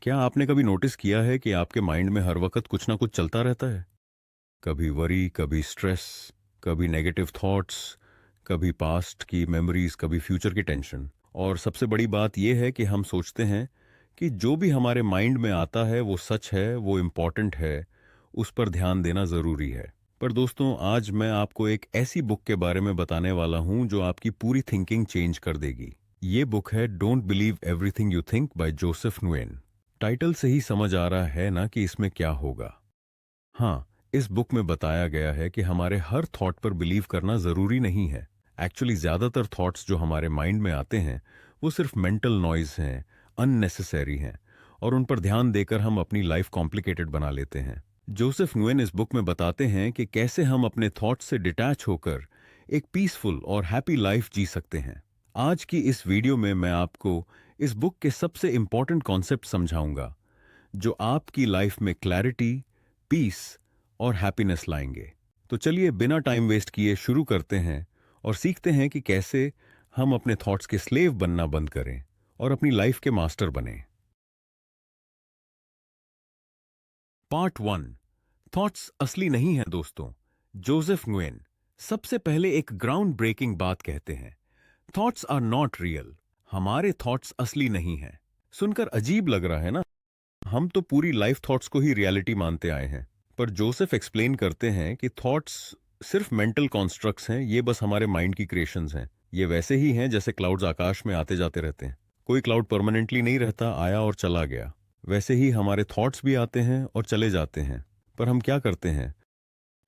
क्या आपने कभी नोटिस किया है कि आपके माइंड में हर वक्त कुछ ना कुछ चलता रहता है? कभी वरी, कभी स्ट्रेस, कभी नेगेटिव थॉट्स, कभी पास्ट की मेमोरीज, कभी फ्यूचर की टेंशन। और सबसे बड़ी बात यह है कि हम सोचते हैं कि जो भी हमारे माइंड में आता है वो सच है, वो इम्पॉर्टेंट है, उस पर ध्यान देना ज़रूरी है। पर दोस्तों, आज मैं आपको एक ऐसी बुक के बारे में बताने वाला हूं जो आपकी पूरी थिंकिंग चेंज कर देगी। ये बुक है don't believe everything you think by Joseph नुएन। टाइटल से ही समझ आ रहा है ना कि इसमें क्या होगा। हाँ, इस बुक में बताया गया है कि हमारे हर थॉट पर बिलीव करना जरूरी नहीं है। एक्चुअली ज्यादातर थॉट्स जो हमारे माइंड में आते हैं वो सिर्फ मेंटल नॉइज हैं, अननेसेसरी हैं, और उन पर ध्यान देकर हम अपनी लाइफ कॉम्प्लिकेटेड बना लेते हैं। जोसेफ नुएन इस बुक में बताते हैं कि कैसे हम अपने थॉट्स से डिटैच होकर एक पीसफुल और हैप्पी लाइफ जी सकते हैं। आज की इस वीडियो में मैं आपको इस बुक के सबसे इंपॉर्टेंट कॉन्सेप्ट समझाऊंगा जो आपकी लाइफ में क्लैरिटी, पीस और हैप्पीनेस लाएंगे। तो चलिए बिना टाइम वेस्ट किए शुरू करते हैं और सीखते हैं कि कैसे हम अपने थॉट्स के स्लेव बनना बंद करें और अपनी लाइफ के मास्टर बने। पार्ट वन, थॉट्स असली नहीं हैं दोस्तों। जोसेफ नुएन सबसे पहले एक ग्राउंड ब्रेकिंग बात कहते हैं, थॉट्स आर नॉट रियल। हमारे थॉट्स असली नहीं हैं। सुनकर अजीब लग रहा है ना? हम तो पूरी लाइफ थॉट्स को ही रियलिटी मानते आए हैं। पर जोसेफ एक्सप्लेन करते हैं कि थॉट्स सिर्फ मेंटल कॉन्स्ट्रक्ट्स हैं, ये बस हमारे माइंड की क्रिएशंस हैं। ये वैसे ही हैं जैसे क्लाउड्स आकाश में आते जाते रहते हैं। कोई क्लाउड परमानेंटली नहीं रहता, आया और चला गया। वैसे ही हमारे थॉट्स भी आते हैं और चले जाते हैं। पर हम क्या करते हैं?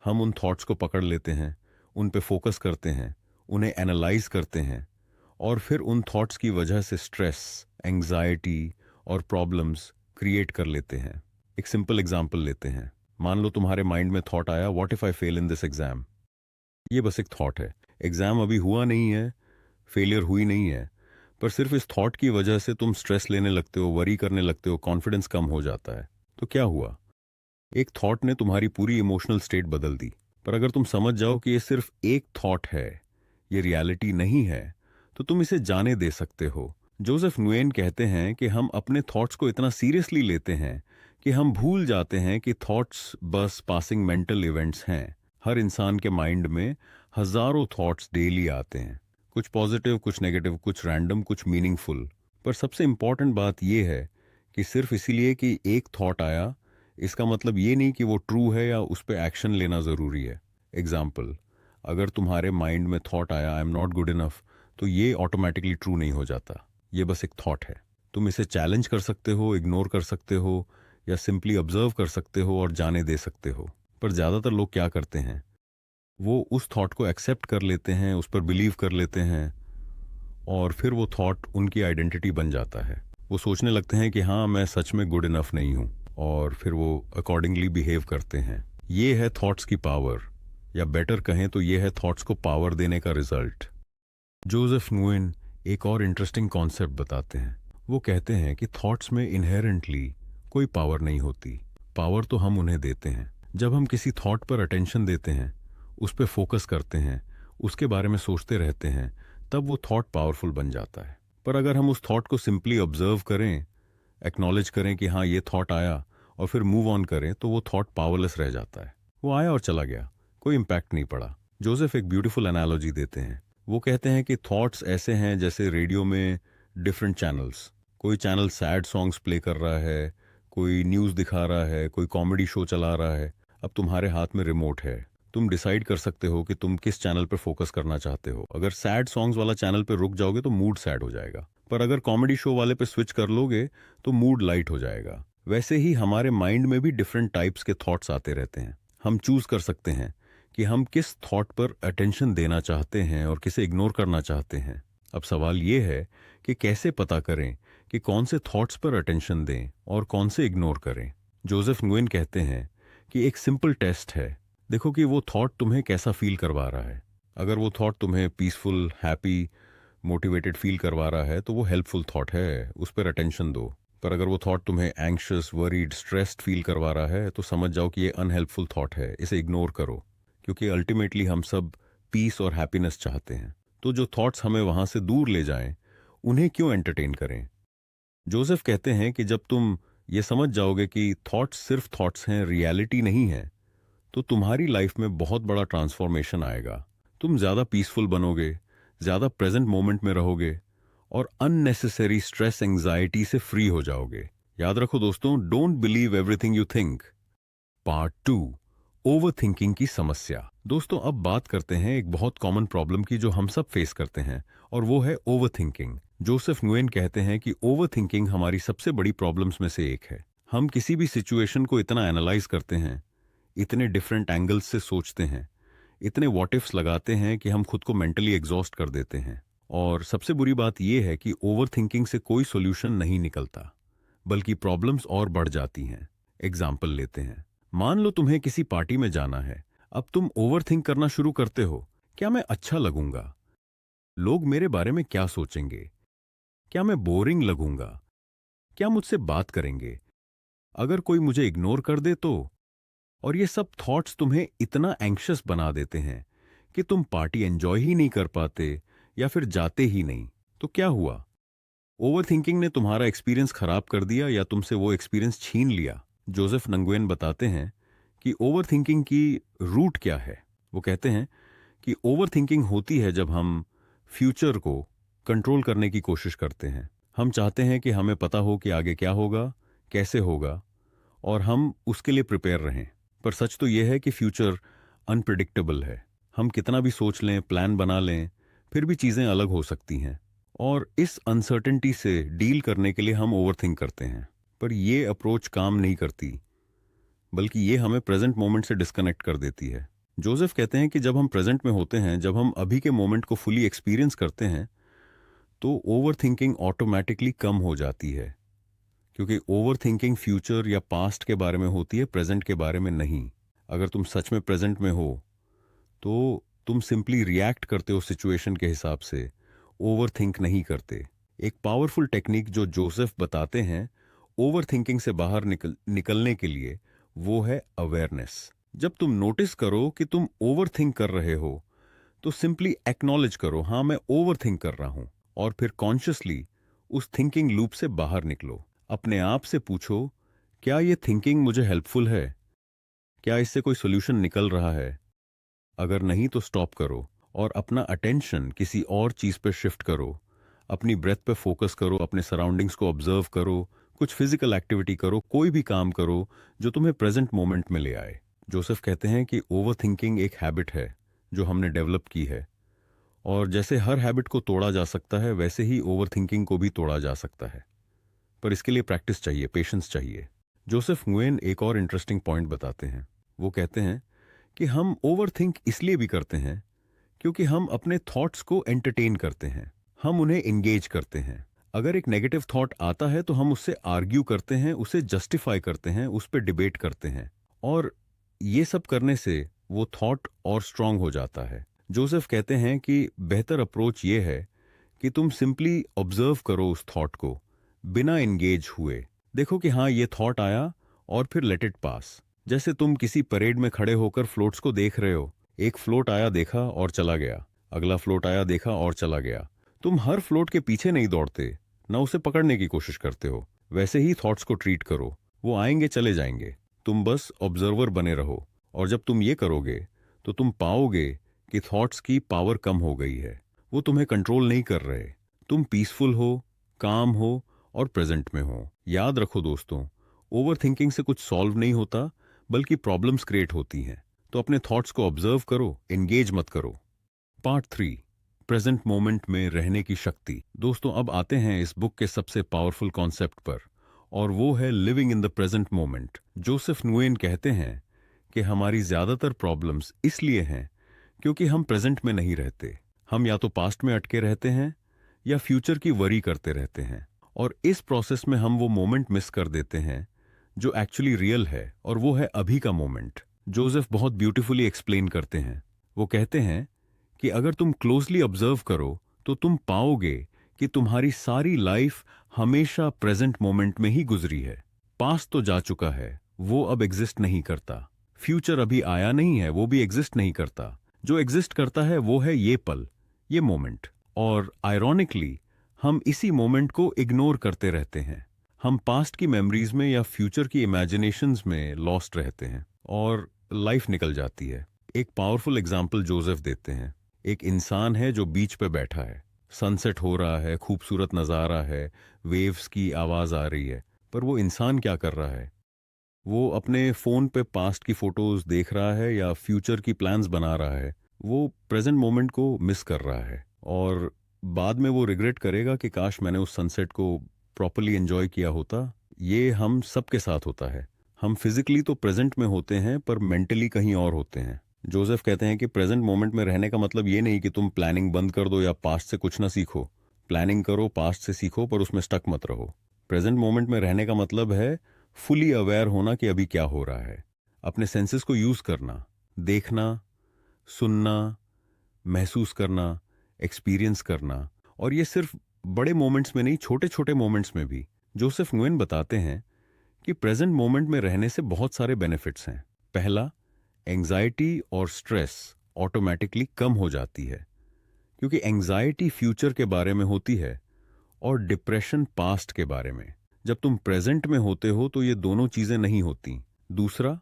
हम उन थॉट्स को पकड़ लेते हैं, उन पे फोकस करते हैं, उन्हें एनालाइज करते हैं, और फिर उन थॉट्स की वजह से स्ट्रेस, एंग्जाइटी और प्रॉब्लम्स क्रिएट कर लेते हैं। एक सिंपल एग्जांपल लेते हैं। मान लो तुम्हारे माइंड में थॉट आया, what if I fail in this exam. ये बस एक थॉट है। एग्जाम अभी हुआ नहीं है, फेलियर हुई नहीं है, पर सिर्फ इस थॉट की वजह से तुम स्ट्रेस लेने लगते हो, वरी करने लगते हो, कॉन्फिडेंस कम हो जाता है। तो क्या हुआ? एक थॉट ने तुम्हारी पूरी इमोशनल स्टेट बदल दी। पर अगर तुम समझ जाओ कि ये सिर्फ एक थॉट है, ये रियलिटी नहीं है, तो तुम इसे जाने दे सकते हो। जोसेफ नुएन कहते हैं कि हम अपने थॉट्स को इतना सीरियसली लेते हैं कि हम भूल जाते हैं कि थॉट्स बस पासिंग मेंटल इवेंट्स हैं। हर इंसान के माइंड में हजारों थॉट्स डेली आते हैं, कुछ पॉजिटिव, कुछ नेगेटिव, कुछ रैंडम, कुछ मीनिंगफुल। पर सबसे इंपॉर्टेंट बात यह है कि सिर्फ इसीलिए कि एक थॉट आया, इसका मतलब ये नहीं कि वो ट्रू है या उस पर एक्शन लेना ज़रूरी है। एग्जाम्पल, अगर तुम्हारे माइंड में थॉट आया I am not good enough, तो ये ऑटोमेटिकली ट्रू नहीं हो जाता। ये बस एक थॉट है। तुम इसे चैलेंज कर सकते हो, इग्नोर कर सकते हो, या सिंपली ऑब्जर्व कर सकते हो और जाने दे सकते हो। पर ज़्यादातर लोग क्या करते हैं? वो उस थॉट को एक्सेप्ट कर लेते हैं, उस पर बिलीव कर लेते हैं, और फिर वो थॉट उनकी आइडेंटिटी बन जाता है। वो सोचने लगते हैं कि हाँ, मैं सच में गुड इनफ नहीं हूँ, और फिर वो अकॉर्डिंगली बिहेव करते हैं। ये है थॉट्स की पावर, या बेटर कहें तो ये है थॉट्स को पावर देने का रिजल्ट। जोसेफ नुएन एक और इंटरेस्टिंग कॉन्सेप्ट बताते हैं। वो कहते हैं कि थॉट्स में इनहेरेंटली कोई पावर नहीं होती, पावर तो हम उन्हें देते हैं। जब हम किसी थॉट पर अटेंशन देते हैं, उस पर फोकस करते हैं, उसके बारे में सोचते रहते हैं, तब वो थॉट पावरफुल बन जाता है। पर अगर हम उस थॉट को सिंपली ऑब्जर्व करें, एक्नॉलेज करें कि हाँ ये थॉट आया, और फिर मूव ऑन करें, तो वो थॉट पावरलेस रह जाता है। वो आया और चला गया, कोई इम्पैक्ट नहीं पड़ा। जोसेफ एक ब्यूटीफुल एनालॉजी देते हैं। वो कहते हैं कि थॉट्स ऐसे हैं जैसे रेडियो में डिफरेंट चैनल्स। कोई चैनल सैड सॉन्ग्स प्ले कर रहा है, कोई न्यूज़ दिखा रहा है, कोई कॉमेडी शो चला रहा है। अब तुम्हारे हाथ में रिमोट है, तुम डिसाइड कर सकते हो कि तुम किस चैनल पर फोकस करना चाहते हो। अगर सैड सॉन्ग्स वाला चैनल पर रुक जाओगे तो मूड सैड हो जाएगा, पर अगर कॉमेडी शो वाले पे स्विच कर लोगे तो मूड लाइट हो जाएगा। वैसे ही हमारे माइंड में भी डिफरेंट टाइप्स के थॉट्स आते रहते हैं। हम चूज कर सकते हैं कि हम किस थॉट पर अटेंशन देना चाहते हैं और किसे इग्नोर करना चाहते हैं। अब सवाल ये है कि कैसे पता करें कि कौन से थॉट्स पर अटेंशन दें और कौन से इग्नोर करें। जोसेफ नुएन कहते हैं कि एक सिंपल टेस्ट है, देखो कि वो थॉट तुम्हें कैसा फील करवा रहा है। अगर वो थॉट तुम्हें पीसफुल, हैप्पी, मोटिवेटेड फील करवा रहा है तो वो हेल्पफुल थॉट है, उस पर अटेंशन दो। पर अगर वो थॉट तुम्हें एंग्शियस, वरीड, स्ट्रेस्ड फील करवा रहा है तो समझ जाओ कि ये अनहेल्पफुल थॉट है, इसे इग्नोर करो। क्योंकि अल्टीमेटली हम सब पीस और हैप्पीनेस चाहते हैं। तो जो थॉट्स हमें वहां से दूर ले जाएं, उन्हें क्यों एंटरटेन करें? जोसेफ कहते हैं कि जब तुम ये समझ जाओगे कि थॉट्स सिर्फ थॉट्स हैं, रियलिटी नहीं है, तो तुम्हारी लाइफ में बहुत बड़ा ट्रांसफॉर्मेशन आएगा। तुम ज़्यादा पीसफुल बनोगे, ज़्यादा प्रेजेंट मोमेंट में रहोगे और अननेसेसरी स्ट्रेस एंजाइटी से फ्री हो जाओगे। याद रखो दोस्तों, don't believe everything you think. Part 2, over thinking की समस्या। दोस्तों अब बात करते हैं एक बहुत कॉमन प्रॉब्लम की जो हम सब फेस करते हैं, और वो है ओवर थिंकिंग। जोसेफ नुएन कहते हैं कि ओवर थिंकिंग हमारी सबसे बड़ी प्रॉब्लम्स में से एक है। हम किसी भी सिचुएशन को इतना एनालाइज करते हैं, इतने डिफरेंट एंगल्स से सोचते हैं, इतने व्हाट इफ्स लगाते हैं कि हम खुद को मेंटली एग्जॉस्ट कर देते हैं। और सबसे बुरी बात यह है कि ओवर थिंकिंग से कोई सोल्यूशन नहीं निकलता, बल्कि प्रॉब्लम्स और बढ़ जाती हैं। एग्जाम्पल लेते हैं। मान लो तुम्हें किसी पार्टी में जाना है। अब तुम ओवर थिंक करना शुरू करते हो, क्या मैं अच्छा लगूंगा? लोग मेरे बारे में क्या सोचेंगे? क्या मैं बोरिंग लगूंगा? क्या मुझसे बात करेंगे? अगर कोई मुझे इग्नोर कर दे तो? और ये सब थॉट्स तुम्हें इतना एंग्शियस बना देते हैं कि तुम पार्टी एंजॉय ही नहीं कर पाते या फिर जाते ही नहीं। तो क्या हुआ? ओवर थिंकिंग ने तुम्हारा एक्सपीरियंस खराब कर दिया या तुमसे वो एक्सपीरियंस छीन लिया। जोसेफ नंगुएन बताते हैं कि ओवर थिंकिंग की रूट क्या है। वो कहते हैं कि ओवर थिंकिंग होती है जब हम फ्यूचर को कंट्रोल करने की कोशिश करते हैं। हम चाहते हैं कि हमें पता हो कि आगे क्या होगा, कैसे होगा, और हम उसके लिए प्रिपेयर रहें। पर सच तो यह है कि फ्यूचर अनप्रिडिक्टेबल है। हम कितना भी सोच लें, प्लान बना लें, फिर भी चीज़ें अलग हो सकती हैं। और इस अनसर्टेनिटी से डील करने के लिए हम ओवरथिंक करते हैं। पर यह अप्रोच काम नहीं करती, बल्कि ये हमें प्रेजेंट मोमेंट से डिस्कनेक्ट कर देती है। जोसेफ कहते हैं कि जब हम प्रेजेंट में होते हैं, जब हम अभी के मोमेंट को फुली एक्सपीरियंस करते हैं, तो ओवरथिंकिंग ऑटोमेटिकली कम हो जाती है। क्योंकि ओवरथिंकिंग फ्यूचर या पास्ट के बारे में होती है, प्रेजेंट के बारे में नहीं। अगर तुम सच में प्रेजेंट में हो तो तुम सिंपली रिएक्ट करते हो सिचुएशन के हिसाब से, ओवरथिंक नहीं करते। एक पावरफुल टेक्निक जो जोसेफ बताते हैं ओवरथिंकिंग से बाहर निकलने के लिए, वो है अवेयरनेस। जब तुम नोटिस करो कि तुम ओवरथिंक कर रहे हो, तो सिंपली एक्नॉलेज करो, हाँ मैं ओवरथिंक कर रहा हूं, और फिर कॉन्शियसली उस थिंकिंग लूप से बाहर निकलो। अपने आप से पूछो, क्या ये थिंकिंग मुझे हेल्पफुल है? क्या इससे कोई सोल्यूशन निकल रहा है? अगर नहीं तो स्टॉप करो और अपना अटेंशन किसी और चीज पर शिफ्ट करो। अपनी ब्रेथ पे फोकस करो, अपने सराउंडिंग्स को ऑब्जर्व करो, कुछ फिजिकल एक्टिविटी करो, कोई भी काम करो जो तुम्हें प्रेजेंट मोमेंट में ले आए। जोसेफ कहते हैं कि ओवर थिंकिंग एक हैबिट है जो हमने डेवलप की है, और जैसे हर हैबिट को तोड़ा जा सकता है, वैसे ही ओवर थिंकिंग को भी तोड़ा जा सकता है। पर इसके लिए प्रैक्टिस चाहिए, पेशेंस चाहिए। जोसेफ नुएन एक और इंटरेस्टिंग पॉइंट बताते हैं। वो कहते हैं कि हम ओवर थिंक इसलिए भी करते हैं क्योंकि हम अपने थॉट्स को एंटरटेन करते हैं, हम उन्हें एंगेज करते हैं। अगर एक नेगेटिव थॉट आता है तो हम उससे आर्ग्यू करते हैं, उसे जस्टिफाई करते हैं, उस पर डिबेट करते हैं, और ये सब करने से वो थॉट और स्ट्रांग हो जाता है। जोसेफ कहते हैं कि बेहतर अप्रोच ये है कि तुम सिंपली ऑब्जर्व करो उस थॉट को, बिना एंगेज हुए। देखो कि हाँ ये थॉट आया, और फिर लेट इट पास। जैसे तुम किसी परेड में खड़े होकर फ्लोट्स को देख रहे हो। एक फ्लोट आया, देखा और चला गया, अगला फ्लोट आया, देखा और चला गया। तुम हर फ्लोट के पीछे नहीं दौड़ते, ना उसे पकड़ने की कोशिश करते हो। वैसे ही थॉट्स को ट्रीट करो, वो आएंगे चले जाएंगे, तुम बस ऑब्जर्वर बने रहो। और जब तुम ये करोगे तो तुम पाओगे कि थॉट्स की पावर कम हो गई है, वो तुम्हें कंट्रोल नहीं कर रहे। तुम पीसफुल हो, काम हो और प्रेजेंट में हो। याद रखो दोस्तों, ओवर थिंकिंग से कुछ सॉल्व नहीं होता, बल्कि प्रॉब्लम्स क्रिएट होती हैं। तो अपने थॉट्स को ऑब्जर्व करो, एंगेज मत करो। पार्ट 3, प्रेजेंट मोमेंट में रहने की शक्ति। दोस्तों अब आते हैं इस बुक के सबसे पावरफुल कॉन्सेप्ट पर, और वो है living in the present moment. Joseph नुएन कहते हैं कि हमारी ज्यादातर प्रॉब्लम्स इसलिए हैं क्योंकि हम प्रेजेंट में नहीं रहते। हम या तो पास्ट में अटके रहते हैं या फ्यूचर की वरी करते रहते हैं, और इस प्रोसेस में हम वो मोमेंट मिस कर देते हैं जो एक्चुअली रियल है, और वो है अभी का मोमेंट। जोसेफ बहुत ब्यूटीफुली एक्सप्लेन करते हैं। वो कहते हैं कि अगर तुम क्लोजली ऑब्जर्व करो तो तुम पाओगे कि तुम्हारी सारी लाइफ हमेशा प्रेजेंट मोमेंट में ही गुजरी है। पास्ट तो जा चुका है, वो अब एग्जिस्ट नहीं करता। फ्यूचर अभी आया नहीं है, वो भी एग्जिस्ट नहीं करता। जो एग्जिस्ट करता है वो है ये पल, ये मोमेंट। और आयरॉनिकली हम इसी मोमेंट को इग्नोर करते रहते हैं। हम पास्ट की मेमोरीज में या फ्यूचर की इमेजिनेशंस में लॉस्ट रहते हैं और लाइफ निकल जाती है। एक पावरफुल एग्जाम्पल जोसेफ देते हैं। एक इंसान है जो बीच पे बैठा है, सनसेट हो रहा है, खूबसूरत नज़ारा है, वेव्स की आवाज़ आ रही है, पर वो इंसान क्या कर रहा है? वो अपने फ़ोन पे पास्ट की फ़ोटोज़ देख रहा है या फ्यूचर की प्लान्स बना रहा है। वो प्रेजेंट मोमेंट को मिस कर रहा है और बाद में वो रिग्रेट करेगा कि काश मैंने उस सनसेट को प्रॉपरली एंजॉय किया होता। ये हम सबके साथ होता है। हम फिजिकली तो प्रेजेंट में होते हैं पर मेंटली कहीं और होते हैं। जोसेफ कहते हैं कि प्रेजेंट मोमेंट में रहने का मतलब ये नहीं कि तुम प्लानिंग बंद कर दो या पास्ट से कुछ ना सीखो। प्लानिंग करो, पास्ट से सीखो, पर उसमें स्टक मत रहो। प्रेजेंट मोमेंट में रहने का मतलब है फुली अवेयर होना कि अभी क्या हो रहा है, अपने सेंसेस को यूज करना, देखना, सुनना, महसूस करना, एक्सपीरियंस करना। और ये सिर्फ बड़े मोमेंट्स में नहीं, छोटे छोटे मोमेंट्स में भी। जोसेफ नुएन बताते हैं कि प्रेजेंट मोमेंट में रहने से बहुत सारे बेनिफिट्स हैं। पहला, एंजाइटी और स्ट्रेस ऑटोमेटिकली कम हो जाती है, क्योंकि एंजाइटी फ्यूचर के बारे में होती है और डिप्रेशन पास्ट के बारे में। जब तुम प्रेजेंट में होते हो तो ये दोनों चीजें नहीं होती। दूसरा,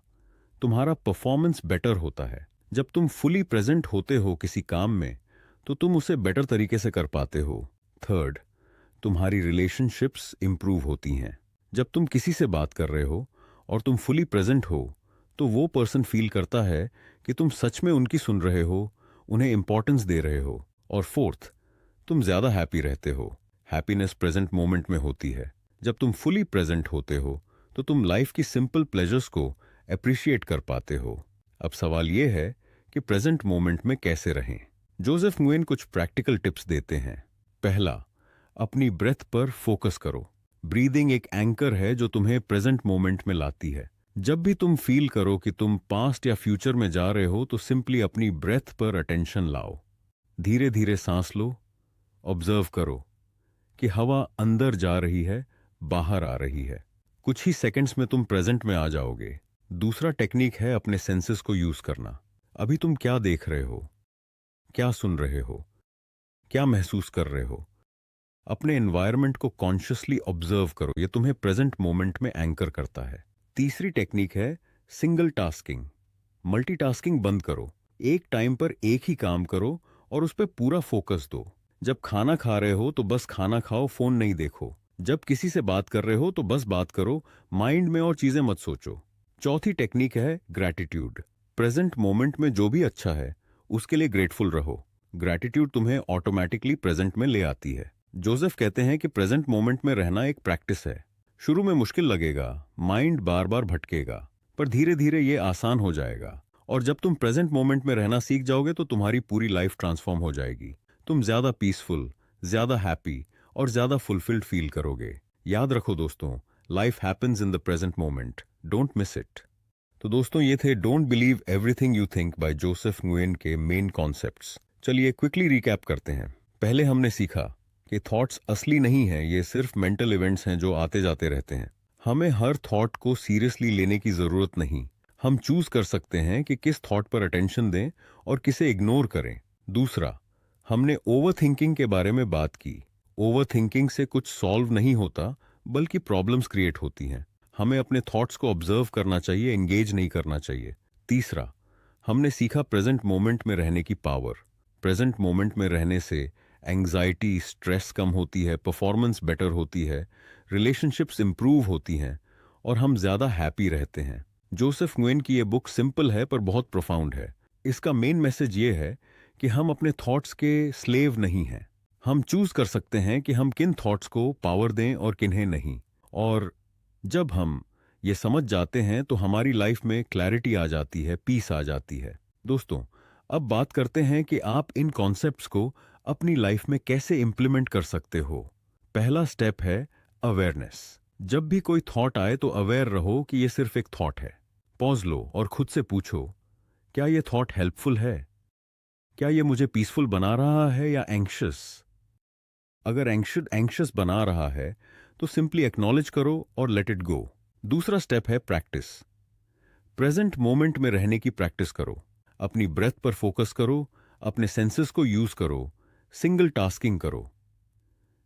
तुम्हारा परफॉर्मेंस बेटर होता है। जब तुम फुली प्रेजेंट होते हो किसी काम में तो तुम उसे बेटर तरीके से कर पाते हो। थर्ड, तुम्हारी रिलेशनशिप्स इंप्रूव होती हैं। जब तुम किसी से बात कर रहे हो और तुम फुली प्रेजेंट हो तो वो पर्सन फील करता है कि तुम सच में उनकी सुन रहे हो, उन्हें इंपॉर्टेंस दे रहे हो। और फोर्थ, तुम ज्यादा हैप्पी रहते हो। हैप्पीनेस प्रेजेंट मोमेंट में होती है। जब तुम फुली प्रेजेंट होते हो तो तुम लाइफ की सिंपल प्लेजर्स को अप्रिशिएट कर पाते हो। अब सवाल यह है कि प्रेजेंट मोमेंट में कैसे रहें। जोसेफ नुएन कुछ प्रैक्टिकल टिप्स देते हैं। पहला, अपनी ब्रेथ पर फोकस करो। ब्रीदिंग एक एंकर है जो तुम्हें प्रेजेंट मोमेंट में लाती है। जब भी तुम फील करो कि तुम पास्ट या फ्यूचर में जा रहे हो तो सिंपली अपनी ब्रेथ पर अटेंशन लाओ। धीरे धीरे सांस लो, ऑब्जर्व करो कि हवा अंदर जा रही है, बाहर आ रही है। कुछ ही सेकंड्स में तुम प्रेजेंट में आ जाओगे। दूसरा टेक्निक है अपने सेंसेस को यूज करना। अभी तुम क्या देख रहे हो, क्या सुन रहे हो, क्या महसूस कर रहे हो? अपने एनवायरनमेंट को कॉन्शियसली ऑब्जर्व करो। यह तुम्हें प्रेजेंट मोमेंट में एंकर करता है। तीसरी टेक्निक है सिंगल टास्किंग। मल्टीटास्किंग बंद करो। एक टाइम पर एक ही काम करो और उस पर पूरा फोकस दो। जब खाना खा रहे हो तो बस खाना खाओ, फोन नहीं देखो। जब किसी से बात कर रहे हो तो बस बात करो, माइंड में और चीजें मत सोचो। चौथी टेक्निक है ग्रैटिट्यूड। प्रेजेंट मोमेंट में जो भी अच्छा है उसके लिए ग्रेटफुल रहो। ग्रैटिट्यूड तुम्हें ऑटोमेटिकली प्रेजेंट में ले आती है। जोसेफ कहते हैं कि प्रेजेंट मोमेंट में रहना एक प्रैक्टिस है। शुरू में मुश्किल लगेगा, माइंड बार बार भटकेगा, पर धीरे धीरे ये आसान हो जाएगा। और जब तुम प्रेजेंट मोमेंट में रहना सीख जाओगे तो तुम्हारी पूरी लाइफ ट्रांसफॉर्म हो जाएगी। तुम ज्यादा पीसफुल, ज्यादा हैप्पी और ज्यादा फुलफिल्ड फील करोगे। याद रखो दोस्तों, life happens in the present moment, don't miss it. तो दोस्तों, ये थे don't believe everything you think by Joseph नुएन के मेन कॉन्सेप्ट्स। चलिए क्विकली रिकैप करते हैं। पहले हमने सीखा कि थॉट्स असली नहीं हैं, ये सिर्फ मेंटल इवेंट्स हैं जो आते जाते रहते हैं। हमें हर थॉट को सीरियसली लेने की जरूरत नहीं। हम चूज कर सकते हैं कि किस थॉट पर अटेंशन दें और किसे इग्नोर करें। दूसरा, हमने ओवर थिंकिंग के बारे में बात की। ओवर थिंकिंग से कुछ सॉल्व नहीं होता, बल्कि प्रॉब्लम्स क्रिएट होती हैं। हमें अपने थॉट्स को ऑब्जर्व करना चाहिए, एंगेज नहीं करना चाहिए। तीसरा, हमने सीखा प्रेजेंट मोमेंट में रहने की पावर। प्रेजेंट मोमेंट में रहने से एंग्जाइटी, स्ट्रेस कम होती है, परफॉर्मेंस बेटर होती है, रिलेशनशिप्स इंप्रूव होती हैं और हम ज्यादा हैप्पी रहते हैं। जोसेफ नुएन की ये बुक सिंपल है पर बहुत प्रोफाउंड है। इसका मेन मैसेज ये है कि हम अपने थॉट्स के स्लेव नहीं हैं। हम चूज कर सकते हैं कि हम किन थॉट्स को पावर दें और किन्हें नहीं। और जब हम ये समझ जाते हैं तो हमारी लाइफ में क्लैरिटी आ जाती है, पीस आ जाती है। दोस्तों, अब बात करते हैं कि आप इन कॉन्सेप्ट्स को अपनी लाइफ में कैसे इंप्लीमेंट कर सकते हो। पहला स्टेप है अवेयरनेस। जब भी कोई थॉट आए तो अवेयर रहो कि ये सिर्फ एक थॉट है। पॉज लो और खुद से पूछो, क्या ये थॉट हेल्पफुल है? क्या ये मुझे पीसफुल बना रहा है या एंग्शियस? अगर एंग्शियस बना रहा है तो सिंपली एक्नॉलेज करो और लेट इट गो। दूसरा स्टेप है प्रैक्टिस। प्रेजेंट मोमेंट में रहने की प्रैक्टिस करो। अपनी ब्रेथ पर फोकस करो, अपने सेंसेस को यूज करो, सिंगल टास्किंग करो।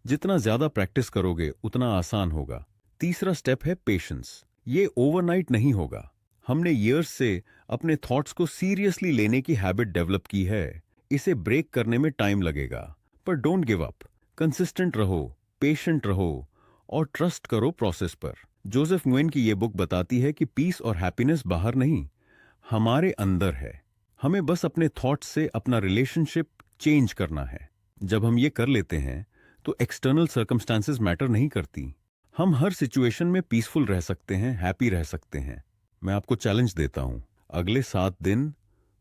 जितना ज्यादा प्रैक्टिस करोगे उतना आसान होगा। तीसरा स्टेप है पेशेंस। ये ओवरनाइट नहीं होगा। हमने ईयर्स से अपने थॉट्स को सीरियसली लेने की हैबिट डेवलप की है। इसे ब्रेक करने में टाइम लगेगा, पर डोंट गिव अप। कंसिस्टेंट रहो, पेशेंट रहो और ट्रस्ट करो प्रोसेस पर। जोसेफ न्गुयेन की ये बुक बताती है कि पीस और हैप्पीनेस बाहर नहीं, हमारे अंदर है। हमें बस अपने थॉट्स से अपना रिलेशनशिप चेंज करना है। जब हम ये कर लेते हैं तो एक्सटर्नल सर्कमस्टांसेस मैटर नहीं करती। हम हर सिचुएशन में पीसफुल रह सकते हैं, हैप्पी रह सकते हैं। मैं आपको चैलेंज देता हूं, अगले 7 दिन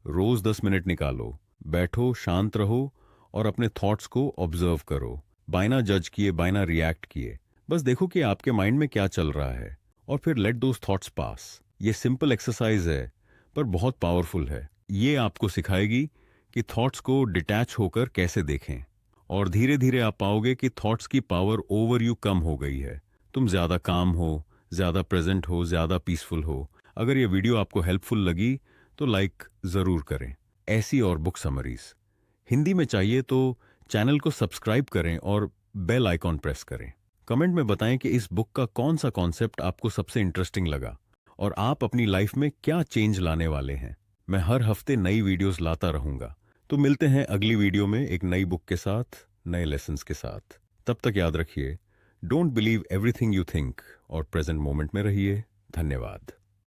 रोज 10 मिनट निकालो, बैठो, शांत रहो और अपने थॉट्स को ऑब्जर्व करो। बाइना जज किए, बाइना रिएक्ट किए, बस देखो कि आपके माइंड में क्या चल रहा है और फिर लेट दोस थॉट्स पास। ये सिंपल एक्सरसाइज है पर बहुत पावरफुल है। ये आपको सिखाएगी कि थॉट्स को डिटैच होकर कैसे देखें, और धीरे धीरे आप पाओगे कि थॉट्स की पावर ओवर यू कम हो गई है। तुम ज्यादा काम हो, ज्यादा प्रेजेंट हो, ज्यादा पीसफुल हो। अगर ये वीडियो आपको हेल्पफुल लगी तो लाइक जरूर करें। ऐसी और बुक समरीज हिंदी में चाहिए तो चैनल को सब्सक्राइब करें और बेल आइकॉन प्रेस करें। कमेंट में बताएं कि इस बुक का कौन सा कॉन्सेप्ट आपको सबसे इंटरेस्टिंग लगा और आप अपनी लाइफ में क्या चेंज लाने वाले हैं। मैं हर हफ्ते नई वीडियोस लाता रहूंगा। तो मिलते हैं अगली वीडियो में एक नई बुक के साथ, नए लेसन्स के साथ। तब तक याद रखिए, don't believe everything you think और प्रेजेंट मोमेंट में रहिए। धन्यवाद।